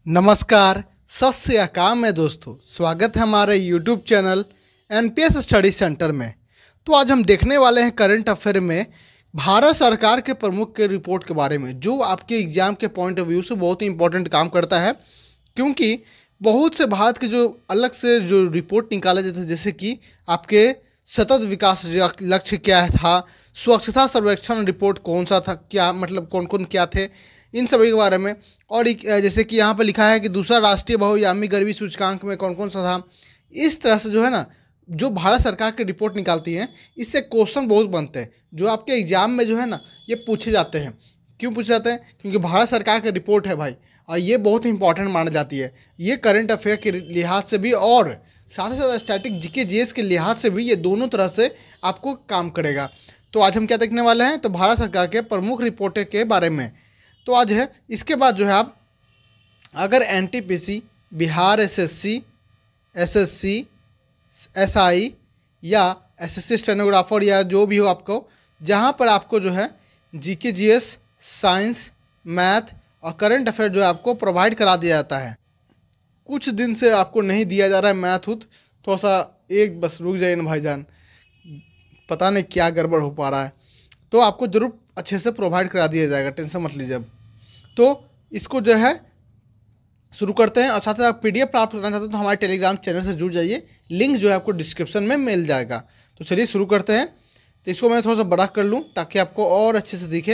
नमस्कार, सत श्री अकाल में दोस्तों, स्वागत है हमारे YouTube channel NPS study centre में। तो आज हम देखने वाले हैं करंट अफेयर में भारत सरकार के प्रमुख के रिपोर्ट के बारे में, जो आपके एग्जाम के पॉइंट ऑफ व्यू से बहुत ही इंपॉर्टेंट काम करता है। क्योंकि बहुत से भारत के जो अलग से जो रिपोर्ट निकाले जाते हैं, जैसे कि आपके सतत विकास लक्ष्य क्या था, स्वच्छता सर्वेक्षण रिपोर्ट कौन सा था, क्या मतलब कौन कौन क्या थे, इन सभी के बारे में। और जैसे कि यहाँ पर लिखा है कि दूसरा राष्ट्रीय बहुआयामी गरीबी सूचकांक में कौन कौन सा था। इस तरह से जो है ना, जो भारत सरकार की रिपोर्ट निकालती हैं, इससे क्वेश्चन बहुत बनते हैं, जो आपके एग्जाम में जो है ना ये पूछे जाते हैं। क्यों पूछे जाते हैं? क्योंकि भारत सरकार की रिपोर्ट है भाई, और ये बहुत ही इंपॉर्टेंट मानी जाती है। ये करंट अफेयर के लिहाज से भी और साथ ही साथ स्टैटिक जीके जीएस के लिहाज से भी ये दोनों तरह से आपको काम करेगा। तो आज हम क्या देखने वाले हैं, तो भारत सरकार के प्रमुख रिपोर्ट के बारे में तो आज है। इसके बाद जो है आप अगर एनटीपीसी, बिहार एसएससी, एसआई या एसएससी स्टेनोग्राफर या जो भी हो आपको, जहाँ पर आपको जो है जीके जीएस, साइंस, मैथ और करंट अफेयर जो है आपको प्रोवाइड करा दिया जाता है। कुछ दिन से आपको नहीं दिया जा रहा है मैथ उथ, थोड़ा सा एक बस रुक जाइए ना भाईजान, पता नहीं क्या गड़बड़ हो पा रहा है। तो आपको ज़रूर अच्छे से प्रोवाइड करा दिया जाएगा, टेंशन मत लीजिए। अब तो इसको जो है शुरू करते हैं। और साथ ही आप पीडीएफ प्राप्त करना चाहते हैं तो हमारे टेलीग्राम चैनल से जुड़ जाइए, लिंक जो है आपको डिस्क्रिप्शन में मिल जाएगा। तो चलिए शुरू करते हैं। तो इसको मैं थोड़ा सा बड़ा कर लूँ ताकि आपको और अच्छे से दिखे।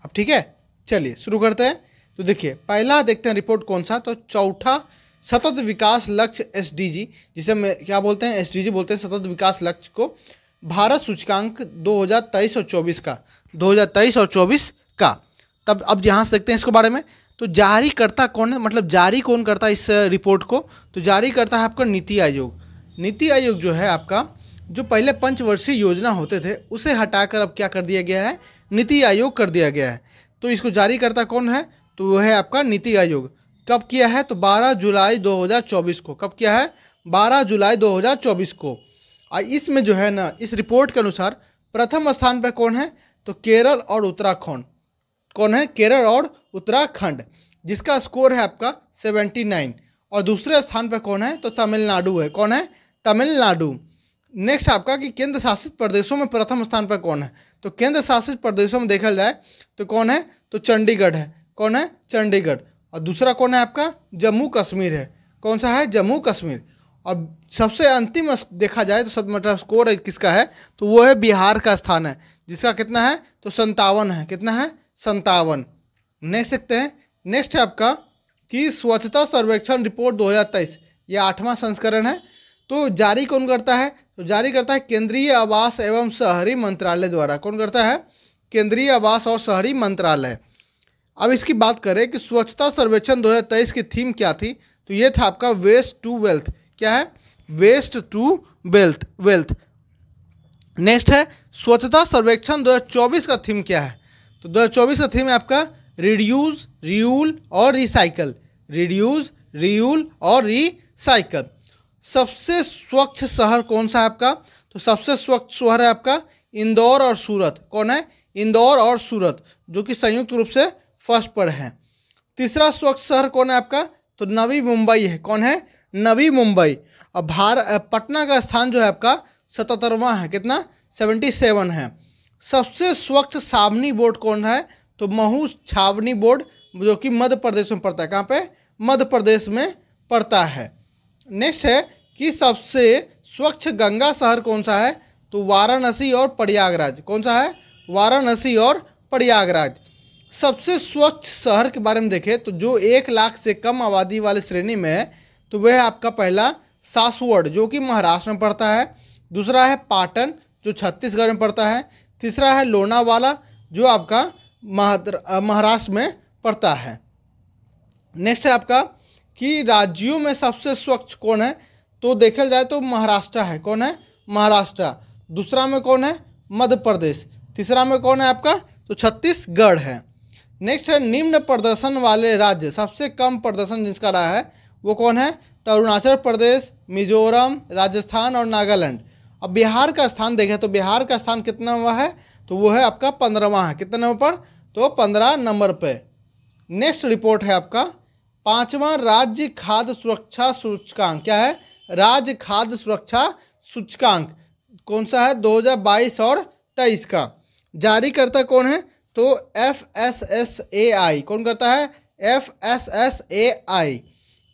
अब ठीक है, चलिए शुरू करते हैं। तो देखिए, पहला देखते हैं रिपोर्ट कौन सा, तो चौथा सतत विकास लक्ष्य एसडीजी, जिसे मैं क्या बोलते हैं, एसडीजी बोलते हैं, सतत विकास लक्ष्य को भारत सूचकांक 2023 और 24 का 2023 और 24 का। तब अब यहाँ से देखते हैं इसके बारे में। तो जारी करता कौन है, मतलब जारी कौन करता है इस रिपोर्ट को, तो जारी करता है आपका नीति आयोग। नीति आयोग जो है आपका, जो पहले पंचवर्षीय योजना होते थे उसे हटाकर अब क्या कर दिया गया है, नीति आयोग कर दिया गया है। तो इसको जारी करता कौन है, तो वो है आपका नीति आयोग। कब किया है, तो 12 जुलाई 2024 को। कब किया है, 12 जुलाई 2024 को। और इसमें जो है ना, इस रिपोर्ट के अनुसार प्रथम स्थान पर कौन है, तो केरल और उत्तराखंड। कौन है, केरल और उत्तराखंड, जिसका स्कोर है आपका 79। और दूसरे स्थान पर कौन है, तो तमिलनाडु है। कौन है, तमिलनाडु। नेक्स्ट आपका कि केंद्र शासित प्रदेशों में प्रथम स्थान पर कौन है, तो केंद्र शासित प्रदेशों में देखा जाए तो कौन है, तो चंडीगढ़ है। कौन है, चंडीगढ़। और दूसरा कौन है आपका, जम्मू कश्मीर है। कौन सा है, जम्मू कश्मीर। और सबसे अंतिम देखा जाए तो सब मतलब स्कोर किसका है, तो वो है बिहार का स्थान है, जिसका कितना है, तो 57 है। कितना है, 57। नेक्स्ट देखते हैं। नेक्स्ट है आपका कि स्वच्छता सर्वेक्षण रिपोर्ट 2023, यह 8वां संस्करण है। तो जारी कौन करता है, तो जारी करता है केंद्रीय आवास एवं शहरी मंत्रालय द्वारा। कौन करता है, केंद्रीय आवास और शहरी मंत्रालय। अब इसकी बात करें कि स्वच्छता सर्वेक्षण 2023 की थीम क्या थी, तो ये था आपका वेस्ट टू वेल्थ। क्या है, वेस्ट टू वेल्थ। नेक्स्ट है स्वच्छता सर्वेक्षण 2024 का थीम क्या है, तो 2024 का थीम है आपका रिड्यूस, रीयूल और रिसाइकल। रिड्यूस, रीयूल और रिसाइकल। सबसे स्वच्छ शहर कौन सा है आपका, तो सबसे स्वच्छ शहर है आपका इंदौर और सूरत। कौन है, इंदौर और सूरत, जो कि संयुक्त रूप से फर्स्ट पर है। तीसरा स्वच्छ शहर कौन है आपका, तो नवी मुंबई है। कौन है, नवी मुंबई। और पटना का स्थान जो है आपका 77वां है। कितना, 77 है। सबसे स्वच्छ छावनी बोर्ड कौन है, तो महू छावनी बोर्ड, जो कि मध्य प्रदेश में पड़ता है। कहाँ पे, मध्य प्रदेश में पड़ता है। नेक्स्ट है कि सबसे स्वच्छ गंगा शहर कौन सा है, तो वाराणसी और प्रयागराज। कौन सा है, वाराणसी और प्रयागराज। सबसे स्वच्छ शहर के बारे में देखें तो जो 1 लाख से कम आबादी वाले श्रेणी में है, तो वह है आपका पहला सासवड़, जो कि महाराष्ट्र में पड़ता है। दूसरा है पाटन, जो छत्तीसगढ़ में पड़ता है। तीसरा है लोनावाला, जो आपका महाराष्ट्र में पड़ता है। नेक्स्ट है आपका कि राज्यों में सबसे स्वच्छ कौन है, तो देखा जाए तो महाराष्ट्र है। कौन है, महाराष्ट्र। दूसरा में कौन है, मध्य प्रदेश। तीसरा में कौन है आपका, तो छत्तीसगढ़ है। नेक्स्ट है निम्न प्रदर्शन वाले राज्य, सबसे कम प्रदर्शन जिसका रहा है वो कौन है, तो अरुणाचल प्रदेश, मिजोरम, राजस्थान और नागालैंड। अब बिहार का स्थान देखें तो बिहार का स्थान कितना हुआ है, तो वो है आपका 15वां है। कितने नंबर पर, तो 15 नंबर पे। नेक्स्ट रिपोर्ट है आपका 5वां राज्य खाद्य सुरक्षा सूचकांक। क्या है? राज्य खाद्य सुरक्षा सूचकांक कौन सा है? 2022 और 23 का। जारी करता कौन है? तो FSSAI। कौन करता है? FSSAI।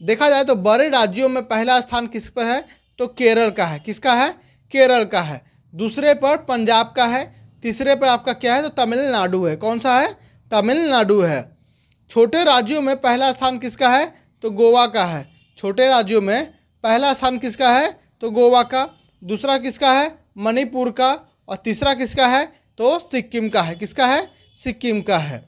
देखा जाए तो बड़े राज्यों में पहला स्थान किस पर है? तो केरल का है। किसका है? केरल का है। दूसरे पर पंजाब का है। तीसरे पर आपका क्या है? तो तमिलनाडु है। कौन सा है? तमिलनाडु है। छोटे राज्यों में पहला स्थान किसका है? तो गोवा का है। छोटे राज्यों में पहला स्थान किसका है? तो गोवा का। दूसरा किसका है? मणिपुर का। और तीसरा किसका है? तो सिक्किम का है। किसका है? सिक्किम का है।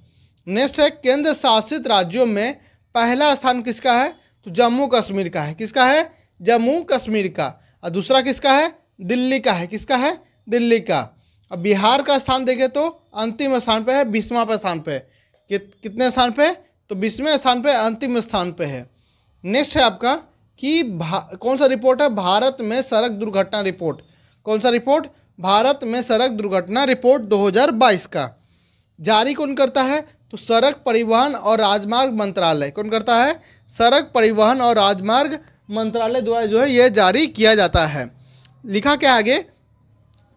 नेक्स्ट है केंद्र शासित राज्यों में पहला स्थान किसका है? तो जम्मू कश्मीर का है। किसका है? जम्मू कश्मीर का। और दूसरा किसका है? दिल्ली का है। किसका है? दिल्ली का। अब बिहार का स्थान देखें तो अंतिम स्थान पे है, 20वां पे स्थान पे है। कितने स्थान पे? तो 20वें स्थान पे, अंतिम स्थान पे है। नेक्स्ट है आपका कि कौन सा रिपोर्ट है? भारत में सड़क दुर्घटना रिपोर्ट। कौन सा रिपोर्ट? भारत में सड़क दुर्घटना रिपोर्ट 2022 का। जारी कौन करता है? तो सड़क परिवहन और राजमार्ग मंत्रालय। कौन करता है? सड़क परिवहन और राजमार्ग मंत्रालय द्वारा जो है ये जारी किया जाता है। लिखा क्या आगे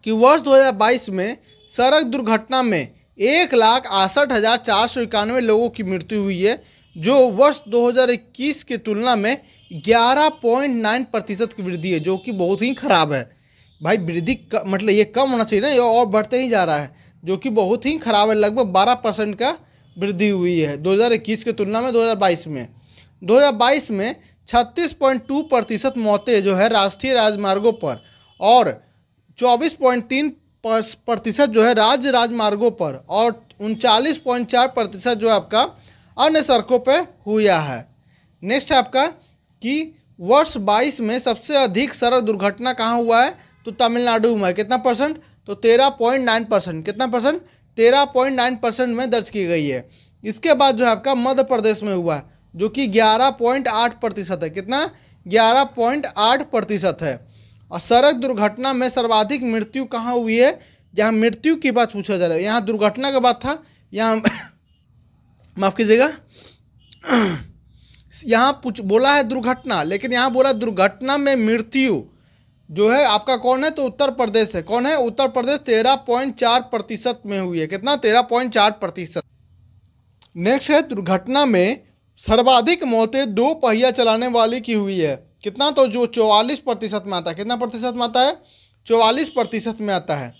कि वर्ष 2022 में सड़क दुर्घटना में 1,68,491 लोगों की मृत्यु हुई है, जो वर्ष 2021 की तुलना में 11.9% की वृद्धि है, जो कि बहुत ही खराब है भाई। वृद्धि मतलब ये कम होना चाहिए ना, ये और बढ़ते ही जा रहा है, जो कि बहुत ही खराब है। लगभग 12% का वृद्धि हुई है 2021 की तुलना में 2022 में। 2022 में 36.2% मौतें जो है राष्ट्रीय राजमार्गों पर और 24.3% जो है राज्य राजमार्गों पर और 39.4% जो है आपका अन्य सड़कों पर हुआ है। नेक्स्ट है आपका कि वर्ष 22 में सबसे अधिक सड़क दुर्घटना कहाँ हुआ है? तो तमिलनाडु में। कितना परसेंट? तो 13.9%। कितना परसेंट? 13.9% में दर्ज की गई है। इसके बाद जो है आपका मध्य प्रदेश में हुआ है, जो कि 11.8% है। कितना? 11.8% है। और सड़क दुर्घटना में सर्वाधिक मृत्यु कहाँ हुई है? जहाँ मृत्यु की बात पूछा जा रहा है, यहाँ दुर्घटना का बात था, यहाँ माफ़ कीजिएगा, यहाँ बोला है दुर्घटना, लेकिन यहाँ बोला दुर्घटना में मृत्यु जो है आपका कौन है? तो उत्तर प्रदेश है। कौन है? उत्तर प्रदेश 13.4% में हुई है। कितना? 13.4%। नेक्स्ट है दुर्घटना में सर्वाधिक मौतें 2 पहिया चलाने वाली की हुई है। कितना? तो जो 44% में आता है। कितना प्रतिशत में आता है? 44% में आता है।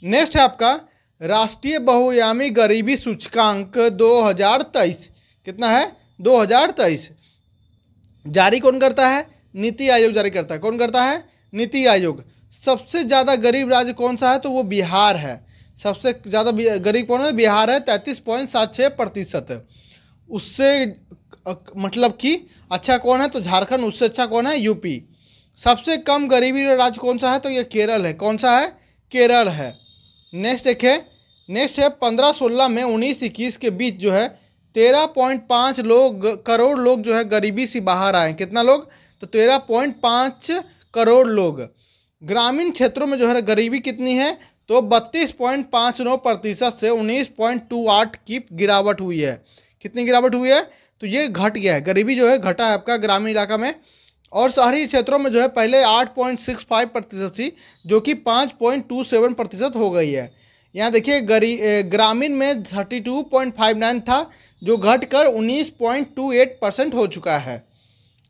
नेक्स्ट है आपका राष्ट्रीय बहुआयामी गरीबी सूचकांक 2023। कितना है? 2023। जारी कौन करता है? नीति आयोग जारी करता है। कौन करता है? नीति आयोग। सबसे ज़्यादा गरीब राज्य कौन सा है? तो वो बिहार है। सबसे ज़्यादा गरीब कौन है? बिहार है, 33.76%। उससे मतलब कि अच्छा कौन है? तो झारखंड। उससे अच्छा कौन है? यूपी। सबसे कम गरीबी राज्य कौन सा है? तो ये केरल है। कौन सा है? केरल है। नेक्स्ट देखें, नेक्स्ट है 15-16 में 19-21 के बीच जो है 13.5 करोड़ लोग जो है गरीबी से बाहर आए। कितना लोग? तो 13.5 करोड़ लोग। ग्रामीण क्षेत्रों में जो है गरीबी कितनी है? तो 32.59% से 19.28 की गिरावट हुई है। कितनी गिरावट हुई है? तो ये घट गया है, गरीबी जो है घटा है आपका ग्रामीण इलाका में। और शहरी क्षेत्रों में जो है पहले 8.65% थी, जो कि 5.27% हो गई है। यहाँ देखिए ग्रामीण में 32.59 था, जो घटकर 19.28% हो चुका है।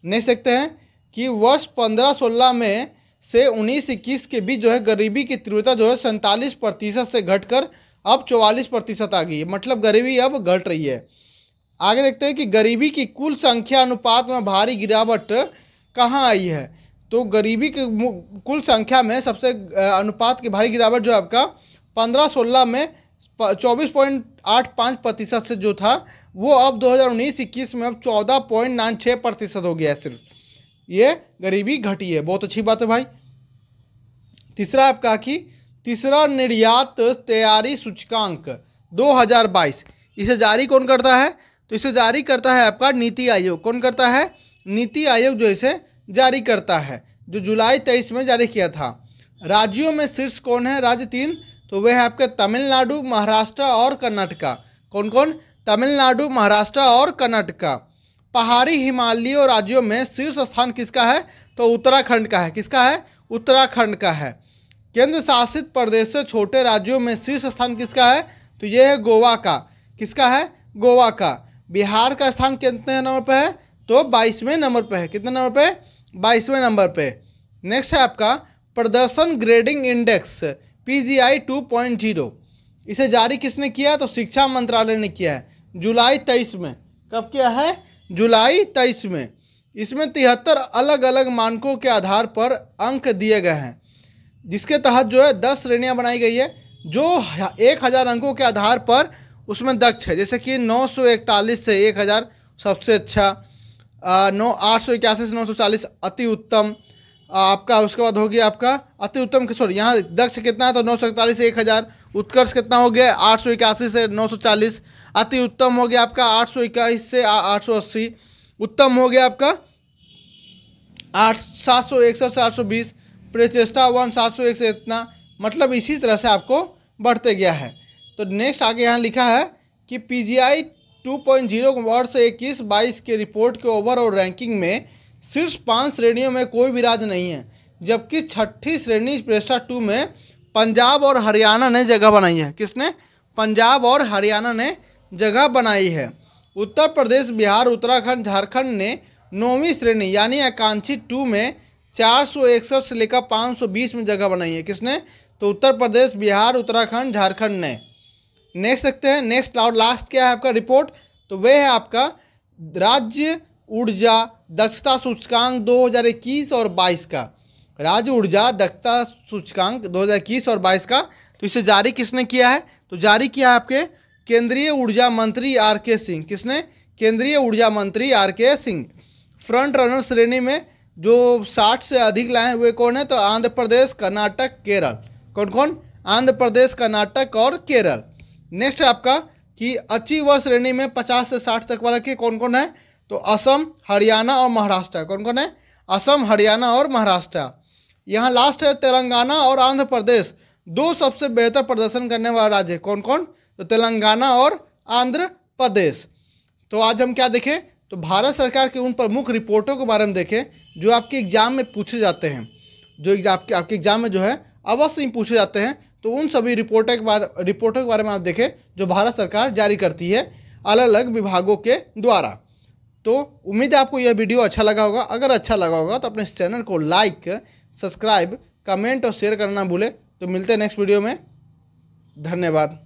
नेक्स्ट देखते हैं कि वर्ष 15-16 में से 19-21 के बीच जो है गरीबी की तीव्रता जो है 47% से घटकर अब 44% आ गई है। मतलब गरीबी अब घट रही है। आगे देखते हैं कि गरीबी की कुल संख्या अनुपात में भारी गिरावट कहाँ आई है? तो गरीबी की कुल संख्या में सबसे अनुपात की भारी गिरावट जो आपका 15-16 में 24.85% से जो था वो अब 2019-21 में अब 14.96% हो गया है। सिर्फ ये गरीबी घटी है। बहुत अच्छी बात है भाई। तीसरा आपका कि तीसरा निर्यात तैयारी सूचकांक 2022, इसे जारी कौन करता है? तो इसे जारी करता है आपका नीति आयोग। कौन करता है? नीति आयोग जो इसे जारी करता है, जो जुलाई 23 में जारी किया था। राज्यों में शीर्ष कौन है? राज्य 3, तो वह है आपके तमिलनाडु, महाराष्ट्र और कर्नाटका। कौन कौन? तमिलनाडु, महाराष्ट्र और कर्नाटका। पहाड़ी हिमालयी राज्यों में शीर्ष स्थान किसका है? तो उत्तराखंड का है। किसका है? उत्तराखंड का है। केंद्र शासित प्रदेश से छोटे राज्यों में शीर्ष स्थान किसका है? तो ये है गोवा का। किसका है? गोवा का। बिहार का स्थान कितने नंबर पे है? तो 22वें नंबर पे है। कितने नंबर पे? 22वें नंबर पे। नेक्स्ट है आपका प्रदर्शन ग्रेडिंग इंडेक्स PGI 2.0। इसे जारी किसने किया? तो शिक्षा मंत्रालय ने किया है जुलाई 23 में। कब किया है? जुलाई 23 में। इसमें 73 अलग अलग मानकों के आधार पर अंक दिए गए हैं, जिसके तहत जो है 10 श्रेणियां बनाई गई है जो 1000 अंकों के आधार पर उसमें दक्ष है। जैसे कि 941 से 1000 सबसे अच्छा, 881 से 940 अति उत्तम आपका। उसके बाद हो गया आपका अति उत्तम, सॉरी यहाँ दक्ष कितना है? तो 941 से 1000। उत्कर्ष कितना हो गया? 881 से 940। अति उत्तम हो गया आपका 821 से 880। उत्तम हो गया आपका 761 से 820। प्रचेष्टा 1 701 से इतना। मतलब इसी तरह से आपको बढ़ते गया है। तो नेक्स्ट आगे यहाँ लिखा है कि PGI 2.0 वर्ष 21-22 के रिपोर्ट के ओवरऑल रैंकिंग में शीर्ष 5 श्रेणियों में कोई भी राज्य नहीं है, जबकि 6ठी श्रेणी पृष्ठा 2 में पंजाब और हरियाणा ने जगह बनाई है। किसने? पंजाब और हरियाणा ने जगह बनाई है। उत्तर प्रदेश, बिहार, उत्तराखंड, झारखंड ने 9वीं श्रेणी यानी आकांक्षी 2 में 461 से लेकर 520 में जगह बनाई है। किसने? तो उत्तर प्रदेश, बिहार, उत्तराखंड, झारखंड ने। नेक्स्ट देखते हैं। नेक्स्ट और लास्ट क्या है आपका रिपोर्ट? तो वह है आपका राज्य ऊर्जा दक्षता सूचकांक 2021 और 22 का। राज्य ऊर्जा दक्षता सूचकांक 2021 और 22 का। तो इसे जारी किसने किया है? तो जारी किया है आपके केंद्रीय ऊर्जा मंत्री RK सिंह। किसने? केंद्रीय ऊर्जा मंत्री RK सिंह। फ्रंट रनर श्रेणी में जो 60 से अधिक लाए हुए कौन है? तो आंध्र प्रदेश, कर्नाटक, केरल। कौन कौन? आंध्र प्रदेश, कर्नाटक और केरल। नेक्स्ट है आपका कि अचीवर श्रेणी में 50 से 60 तक वाला के कौन कौन है? तो असम, हरियाणा और महाराष्ट्र। कौन कौन है? असम, हरियाणा और महाराष्ट्र। यहाँ लास्ट है तेलंगाना और आंध्र प्रदेश, 2 सबसे बेहतर प्रदर्शन करने वाला राज्य। कौन कौन? तो तेलंगाना और आंध्र प्रदेश। तो आज हम क्या देखें? तो भारत सरकार के उन प्रमुख रिपोर्टों के बारे में देखें जो आपके एग्जाम में पूछे जाते हैं, जो आपके एग्जाम में जो है अवश्य ही पूछे जाते हैं। तो उन सभी रिपोर्टों के बारे में आप देखें जो भारत सरकार जारी करती है अलग अलग विभागों के द्वारा। तो उम्मीद है आपको यह वीडियो अच्छा लगा होगा। अगर अच्छा लगा होगा तो अपने इस चैनल को लाइक, सब्सक्राइब, कमेंट और शेयर करना भूले। तो मिलते हैं नेक्स्ट वीडियो में। धन्यवाद।